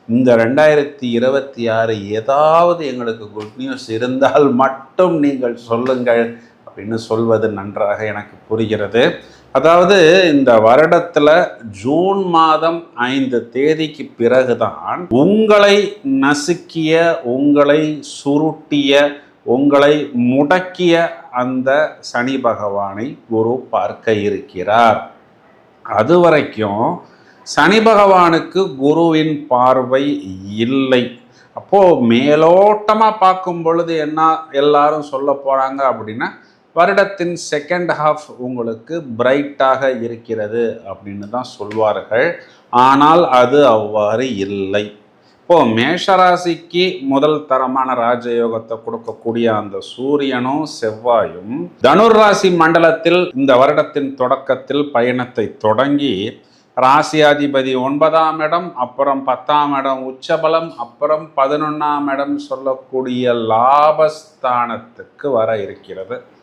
இந்த 2026 ஏதாவது எங்களுக்கு குட் நியூஸ் இருந்தால் மட்டும் நீங்கள் சொல்லுங்கள் அப்படின்னு சொல்வது நன்றாக எனக்கு புரிகிறது. அதாவது இந்த வருடத்தில் ஜூன் மாதம் 5 தேதிக்கு பிறகுதான் உங்களை நசுக்கிய, உங்களை சுருட்டிய, உங்களை முடக்கிய அந்த சனி பகவானை குரு பார்க்க இருக்கிறார். அது வரைக்கும் சனி பகவானுக்கு குருவின் பார்வை இல்லை. அப்போது மேலோட்டமாக பார்க்கும் பொழுது என்ன எல்லாரும் சொல்ல போகிறாங்க அப்படின்னா, வருடத்தின் செகண்ட் ஹாஃப் உங்களுக்கு பிரைட்டாக இருக்கிறது அப்படின்னு தான் சொல்வார்கள். ஆனால் அது அவ்வாறு இல்லை. இப்போது மேஷராசிக்கு முதல் தரமான ராஜயோகத்தை கொடுக்கக்கூடிய அந்த சூரியனும் செவ்வாயும் தனுர் ராசி மண்டலத்தில் இந்த வருடத்தின் தொடக்கத்தில் பயணத்தை தொடங்கி ராசியாதிபதி 9ஆம் இடம், அப்புறம் 10ஆம் இடம் உச்சபலம், அப்புறம் 11ஆம் இடம் சொல்லக்கூடிய லாபஸ்தானத்துக்கு வர இருக்கிறது.